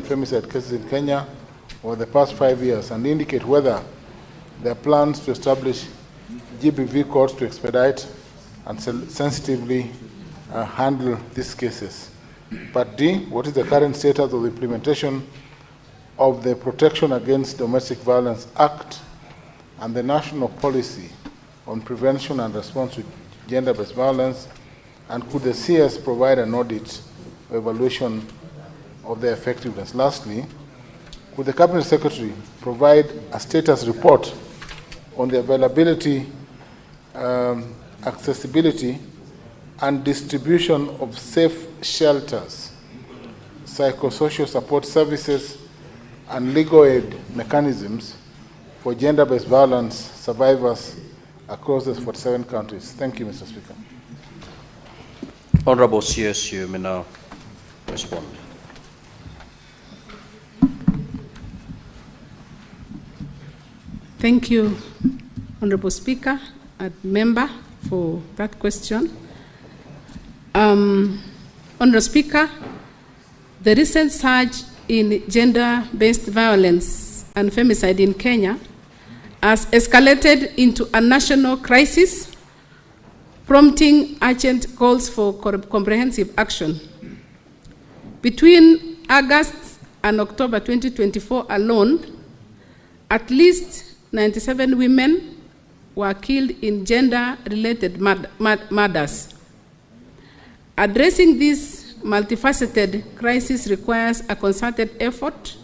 femicide cases in Kenya over the past 5 years and indicate whether there are plans to establish GBV courts to expedite and sensitively handle these cases. Part D, what is the current status of the implementation of the Protection Against Domestic Violence Act and the national policy on prevention and response to gender-based violence, and could the CS provide an audit or evaluation of their effectiveness? Lastly, could the Cabinet Secretary provide a status report on the availability, accessibility, and distribution of safe shelters, psychosocial support services, and legal aid mechanisms for gender-based violence survivors across the 47 countries? Thank you, Mr. Speaker. Honorable CS, you may now respond. Thank you, Honorable Speaker and member, for that question. Honorable Speaker, the recent surge in gender-based violence and femicide in Kenya has escalated into a national crisis, prompting urgent calls for comprehensive action. Between August and October 2024 alone, at least 97 women were killed in gender-related murders. Addressing this multifaceted crisis requires a concerted effort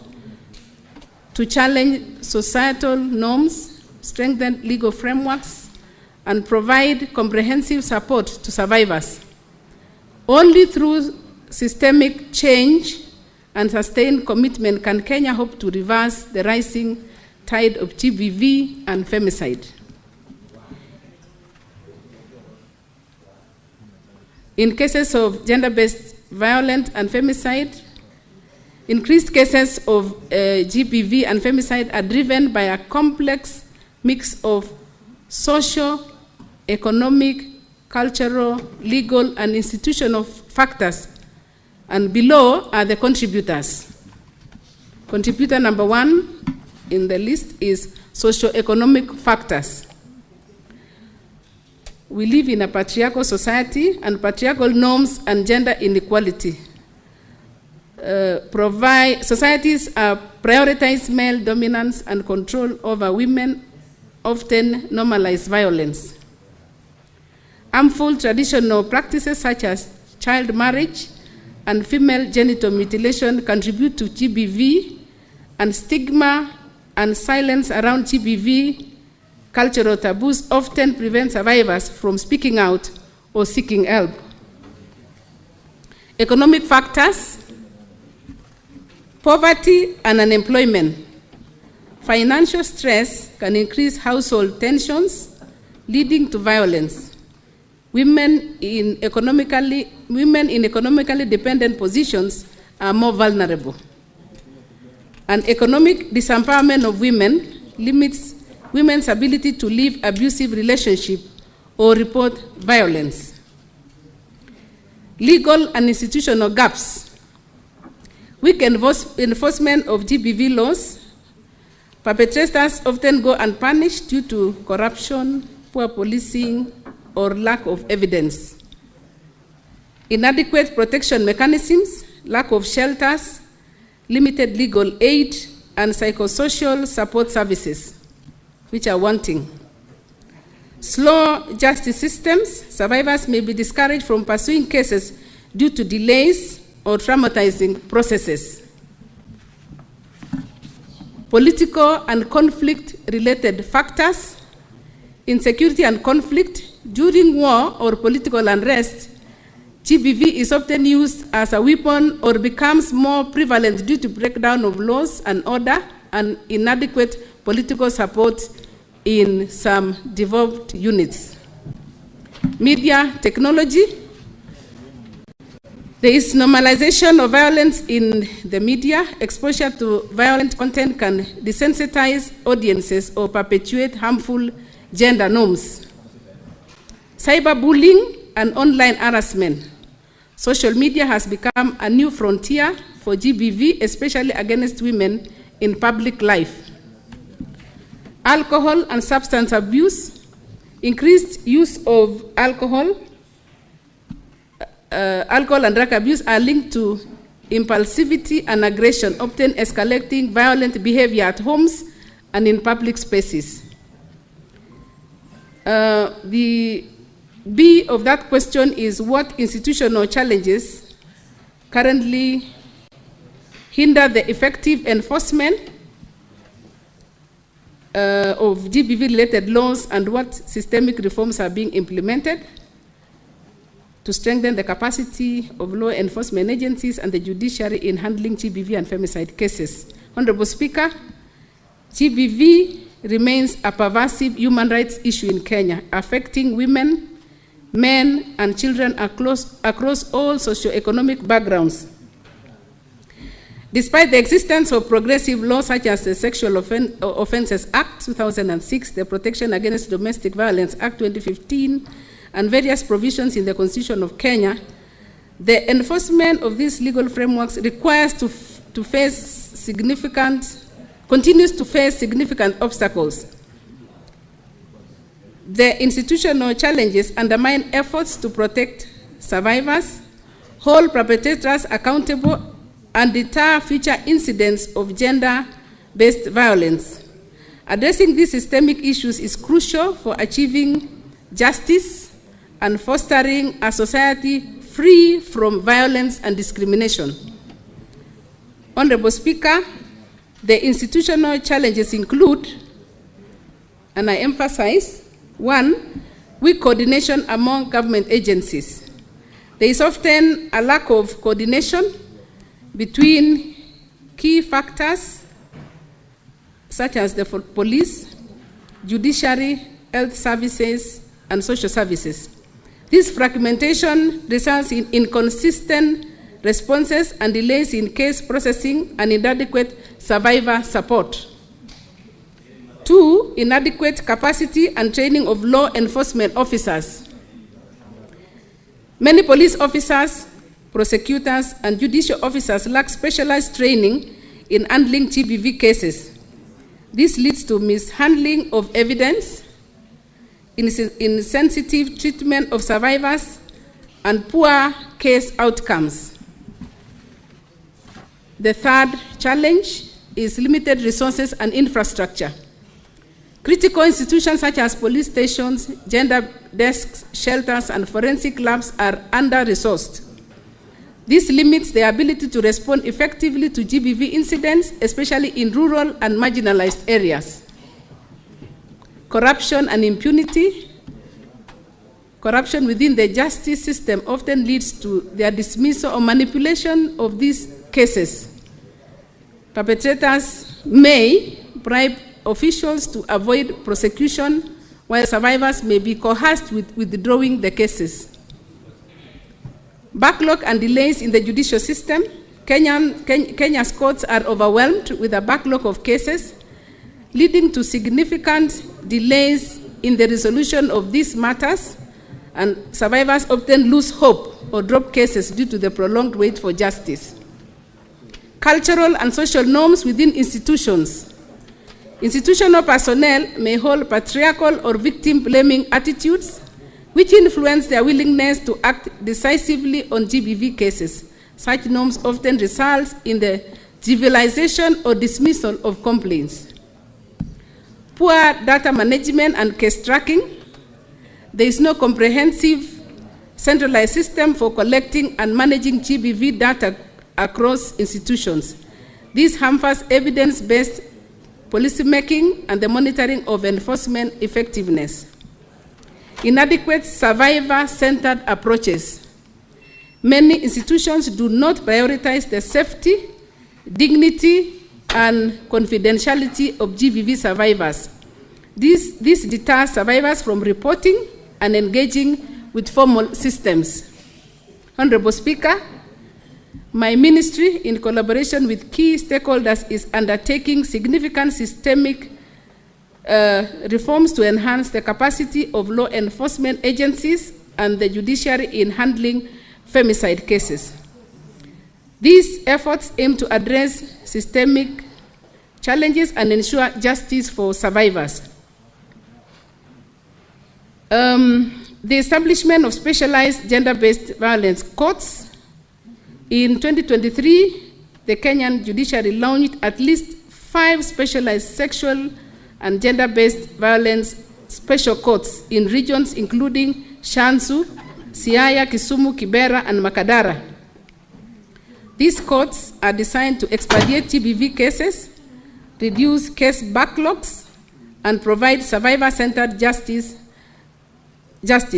to challenge societal norms, strengthen legal frameworks, and provide comprehensive support to survivors. Only through systemic change and sustained commitment can Kenya hope to reverse the rising tide of GBV and femicide. In cases of gender-based violence and femicide, increased cases of GBV and femicide are driven by a complex mix of social, economic, cultural, legal, and institutional factors. And below are the contributors. Contributor number 1 in the list is socio-economic factors. We live in a patriarchal society, and patriarchal norms and gender inequality societies prioritize male dominance and control over women, often normalize violence. Harmful traditional practices such as child marriage and female genital mutilation contribute to GBV, and stigma and silence around GBV cultural taboos often prevent survivors from speaking out or seeking help. Economic factors: poverty and unemployment. Financial stress can increase household tensions, leading to violence. Women in economically dependent positions are more vulnerable. And economic disempowerment of women limits women's ability to leave abusive relationships or report violence. Legal and institutional gaps. Weak enforcement of GBV laws. Perpetrators often go unpunished due to corruption, poor policing, or lack of evidence. Inadequate protection mechanisms, lack of shelters, limited legal aid, and psychosocial support services, which are wanting. Slow justice systems. Survivors may be discouraged from pursuing cases due to delays or traumatizing processes. Political and conflict-related factors. Insecurity and conflict. During war or political unrest, GBV is often used as a weapon or becomes more prevalent due to breakdown of laws and order and inadequate political support in some devolved units. Media technology. There is normalization of violence in the media. Exposure to violent content can desensitize audiences or perpetuate harmful gender norms. Cyberbullying and online harassment. Social media has become a new frontier for GBV, especially against women in public life. Alcohol and substance abuse, increased use of alcohol and drug abuse are linked to impulsivity and aggression, often escalating violent behavior at homes and in public spaces. The B of that question is what institutional challenges currently hinder the effective enforcement of GBV-related laws, and what systemic reforms are being implemented to strengthen the capacity of law enforcement agencies and the judiciary in handling GBV and femicide cases. Honorable Speaker, GBV remains a pervasive human rights issue in Kenya, affecting women, men, and children across all socioeconomic backgrounds. Despite the existence of progressive laws such as the Sexual Offences Act 2006, the Protection Against Domestic Violence Act 2015, and various provisions in the Constitution of Kenya, the enforcement of these legal frameworks continues to face significant obstacles. The institutional challenges undermine efforts to protect survivors, hold perpetrators accountable, and deter future incidents of gender-based violence. Addressing these systemic issues is crucial for achieving justice and fostering a society free from violence and discrimination. Honorable Speaker, the institutional challenges include, and I emphasize, 1, weak coordination among government agencies. There is often a lack of coordination between key factors such as the police, judiciary, health services, and social services. This fragmentation results in inconsistent responses and delays in case processing and inadequate survivor support. 2, inadequate capacity and training of law enforcement officers. Many police officers, prosecutors, and judicial officers lack specialized training in handling GBV cases. This leads to mishandling of evidence, insensitive treatment of survivors, and poor case outcomes. The third challenge is limited resources and infrastructure. Critical institutions such as police stations, gender desks, shelters, and forensic labs are under-resourced. This limits their ability to respond effectively to GBV incidents, especially in rural and marginalized areas. Corruption and impunity. Corruption within the justice system often leads to their dismissal or manipulation of these cases. Perpetrators may bribe officials to avoid prosecution, while survivors may be coerced with withdrawing the cases. Backlog and delays in the judicial system. Kenya's courts are overwhelmed with a backlog of cases, leading to significant delays in the resolution of these matters, and survivors often lose hope or drop cases due to the prolonged wait for justice. Cultural and social norms within institutions. Institutional personnel may hold patriarchal or victim-blaming attitudes, which influence their willingness to act decisively on GBV cases. Such norms often result in the trivialization or dismissal of complaints. Poor data management and case tracking. There is no comprehensive centralized system for collecting and managing GBV data across institutions. This hampers evidence-based policymaking and the monitoring of enforcement effectiveness. Inadequate survivor-centered approaches. Many institutions do not prioritize the safety, dignity, and confidentiality of GBV survivors. This deters survivors from reporting and engaging with formal systems. Honorable Speaker, my ministry, in collaboration with key stakeholders, is undertaking significant systemic reforms to enhance the capacity of law enforcement agencies and the judiciary in handling femicide cases. These efforts aim to address systemic challenges and ensure justice for survivors. The establishment of specialized gender-based violence courts. In 2023, the Kenyan judiciary launched at least 5 specialized sexual and gender-based violence special courts in regions including Shanzu, Siaya, Kisumu, Kibera, and Makadara. These courts are designed to expedite GBV cases, reduce case backlogs, and provide survivor-centered justice.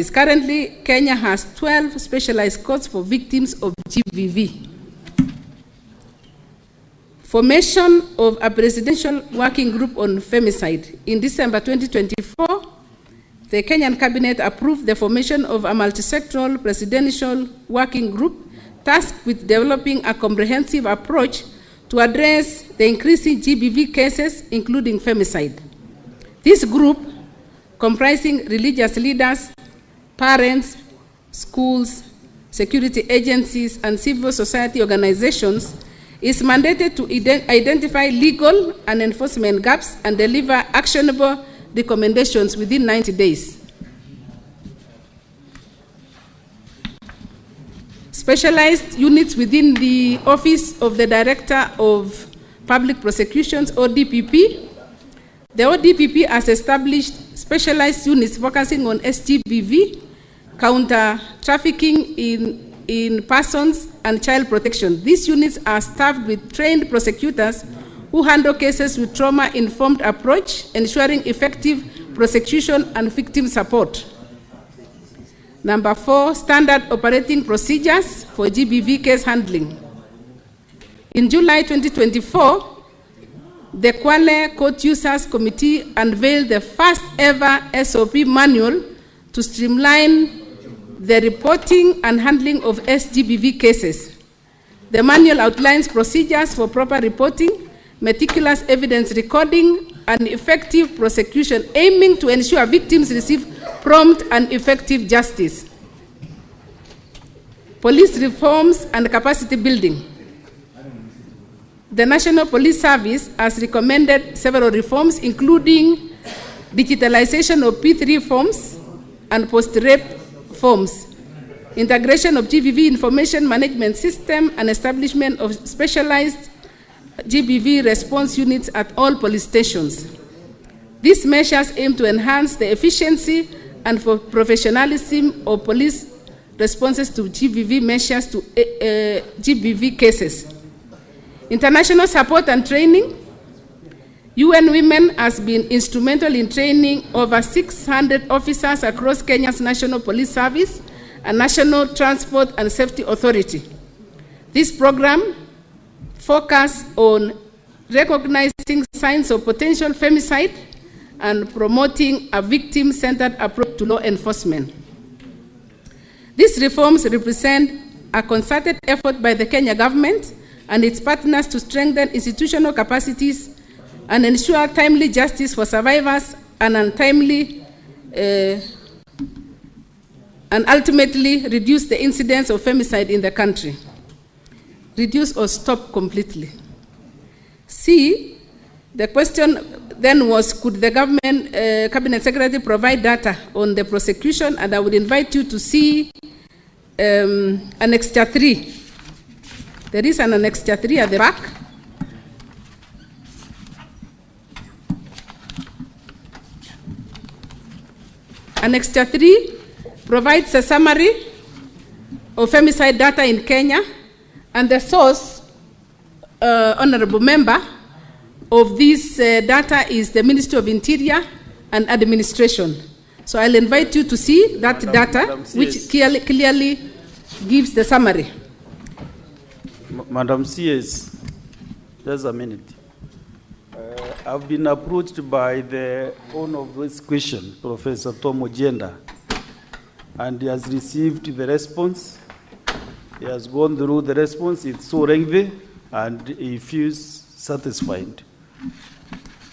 Currently, Kenya has 12 specialized courts for victims of GBV. Formation of a presidential working group on femicide. In December 2024, the Kenyan cabinet approved the formation of a multi-sectoral presidential working group tasked with developing a comprehensive approach to address the increasing GBV cases, including femicide. This group, comprising religious leaders, parents, schools, security agencies, and civil society organizations, is mandated to identify legal and enforcement gaps and deliver actionable recommendations within 90 days. Specialized units within the Office of the Director of Public Prosecutions, ODPP. The ODPP has established specialized units focusing on SGBV, counter trafficking in persons, and child protection. These units are staffed with trained prosecutors who handle cases with trauma-informed approach, ensuring effective prosecution and victim support. Number 4, standard operating procedures for GBV case handling. In July 2024, the Kwale Court Users Committee unveiled the first ever SOP manual to streamline the reporting and handling of SGBV cases. The manual outlines procedures for proper reporting, meticulous evidence recording, and effective prosecution, aiming to ensure victims receive prompt and effective justice. Police reforms and capacity building. The National Police Service has recommended several reforms, including digitalization of P3 forms and post-rape forms, integration of GBV information management system, and establishment of specialized GBV response units at all police stations. These measures aim to enhance the efficiency and professionalism of police responses to GBV measures to GBV cases. International support and training. UN Women has been instrumental in training over 600 officers across Kenya's National Police Service and National Transport and Safety Authority. This program focuses on recognizing signs of potential femicide and promoting a victim-centered approach to law enforcement. These reforms represent a concerted effort by the Kenya government and its partners to strengthen institutional capacities and ensure timely justice for survivors and ultimately reduce the incidence of femicide in the country. Reduce or stop completely. C, the question then was, could the government cabinet secretary provide data on the prosecution? And I would invite you to see Annexure 3. There is an Annexure 3 at the back. Annexure 3 provides a summary of femicide data in Kenya, and the source, honorable member, of this data is the Ministry of Interior and Administration. So I'll invite you to see that data, which clearly gives the summary. Madam CS, just a minute. I've been approached by the owner of this question, Professor Sen.Ojienda, and he has received the response. He has gone through the response. It's so lengthy, and he feels satisfied.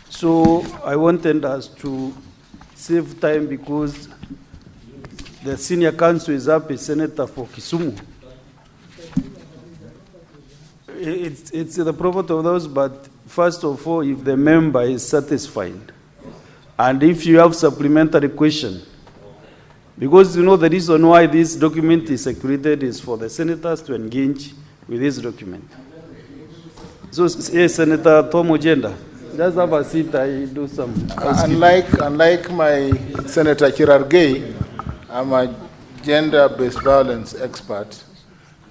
So I wanted us to save time because the senior counsel is up, a senator for Kisumu. It's the property of those, but first of all, if the member is satisfied, and if you have supplementary question, because you know the reason why this document is circulated is for the senators to engage with this document. So, yes, Senator Sen.Ojienda, just have a seat, I do some Unlike my Senator Chirargei, I'm a gender-based violence expert,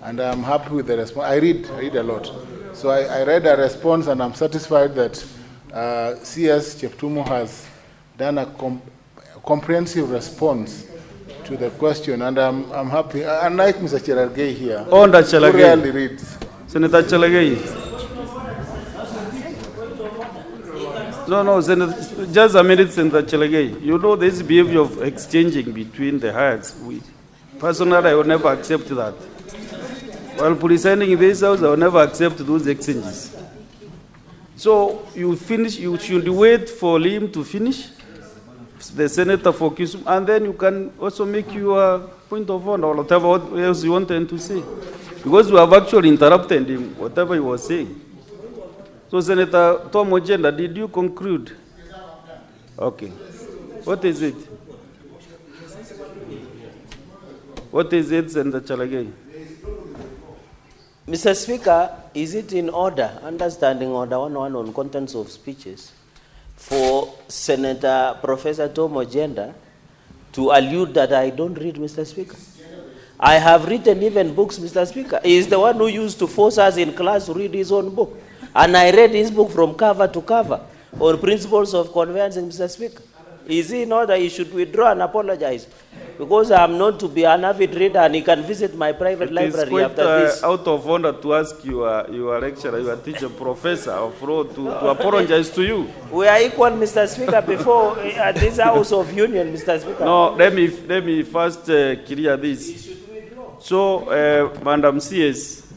and I'm happy with the response. I read a lot. So I read a response, and I'm satisfied that CS Kiptumo has done a comprehensive response to the question, and I'm happy. Unlike Mr. Chirargei here, who rarely reads. Senator Chalagei. No, Senator, just a minute, Senator Chalagei. You know this behavior of exchanging between the heads. Personally, I will never accept that. While presiding in this house, I will never accept those exchanges. So you finish, you should wait for him to finish, the senator for Kiptumo, and then you can also make your point of honor or whatever else you wanted to say. Because you have actually interrupted him, whatever he was saying. So Senator Sen.Ojienda, did you conclude? Okay. What is it? What is it, Senator Chalagei? Mr. Speaker, is it in order, understanding order 101 on contents of speeches, for Senator Professor Sen.Ojienda to allude that I don't read, Mr. Speaker? I have written even books, Mr. Speaker. He is the one who used to force us in class to read his own book. And I read his book from cover to cover on principles of conveyancing, Mr. Speaker. Is he in order? He should withdraw and apologize. Because I am known to be an avid reader, and he can visit my private library after this. It is quite out of order to ask your lecturer, your teacher, professor of law to apologize to you. We are equal, Mr. Speaker, before at this House of Union, Mr. Speaker. No, let me first clear this. So, Madam CS,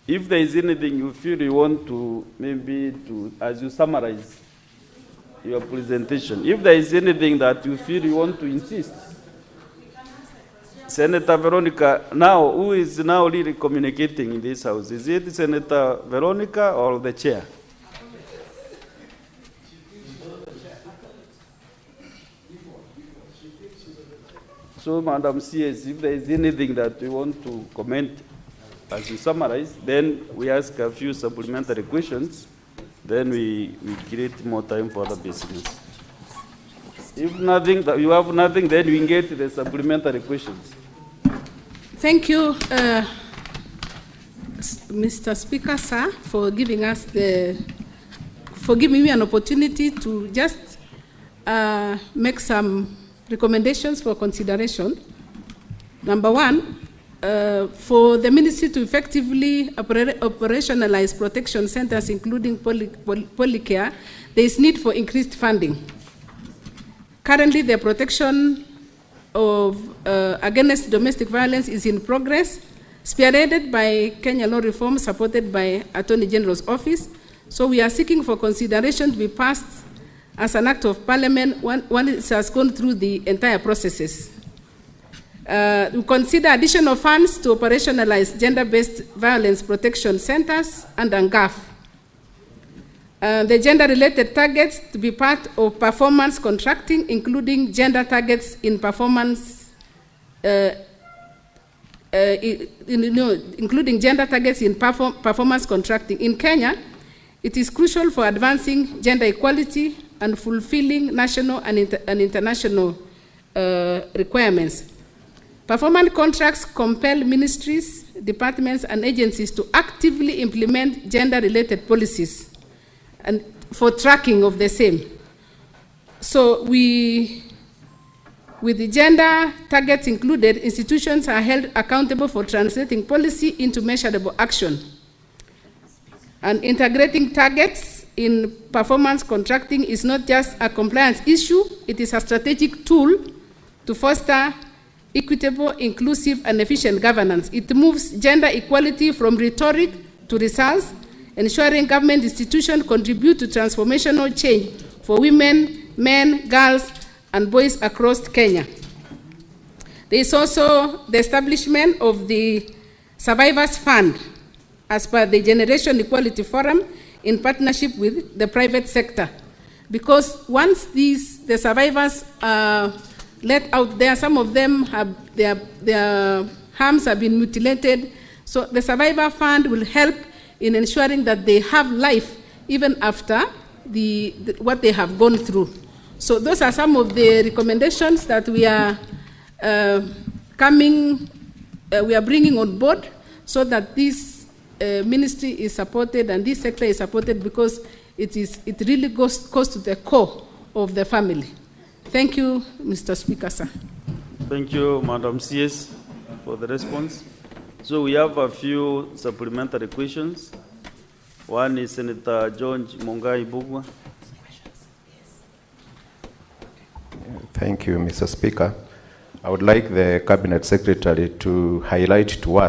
if there is anything you feel you want to, maybe to, as you summarize your presentation, if there is anything that you feel you want to insist, Senator Veronica, now, who is now really communicating in this house? Is it Senator Veronica or the chair? So, Madam CS, if there is anything that you want to comment as you summarize, then we ask a few supplementary questions, then we create more time for other business. If nothing, you have nothing, then we engage the supplementary questions. Thank you, Mr. Speaker, sir, for giving me an opportunity to just make some recommendations for consideration. Number one, for the ministry to effectively operationalize protection centers, including polycare, there is need for increased funding. Currently, the protection of against domestic violence is in progress, spearheaded by Kenya law reform, supported by Attorney General's office. So we are seeking for consideration to be passed as an act of parliament when it has gone through the entire processes. We consider additional funds to operationalize gender-based violence protection centers and AJAABU. The gender-related targets to be part of performance contracting, including gender targets in performance, including gender targets in performance contracting. In Kenya, it is crucial for advancing gender equality and fulfilling national and international requirements. Performance contracts compel ministries, departments, and agencies to actively implement gender-related policies and for tracking of the same. So with the gender targets included, institutions are held accountable for translating policy into measurable action. And integrating targets in performance contracting is not just a compliance issue, it is a strategic tool to foster equitable, inclusive, and efficient governance. It moves gender equality from rhetoric to results, ensuring government institutions contribute to transformational change for women, men, girls, and boys across Kenya. There is also the establishment of the Survivors Fund as per the Generation Equality Forum in partnership with the private sector. Because once the survivors are let out there, some of them have their harms have been mutilated, so the survivor fund will help in ensuring that they have life even after what they have gone through. So those are some of the recommendations that we are bringing on board, so that this ministry is supported and this sector is supported, because it really goes to the core of the family. Thank you, Mr. Speaker, sir. Thank you, Madam CS, for the response. So we have a few supplementary questions. One is Senator George Mongai Bugwa. Thank you, Mr. Speaker. I would like the Cabinet Secretary to highlight to us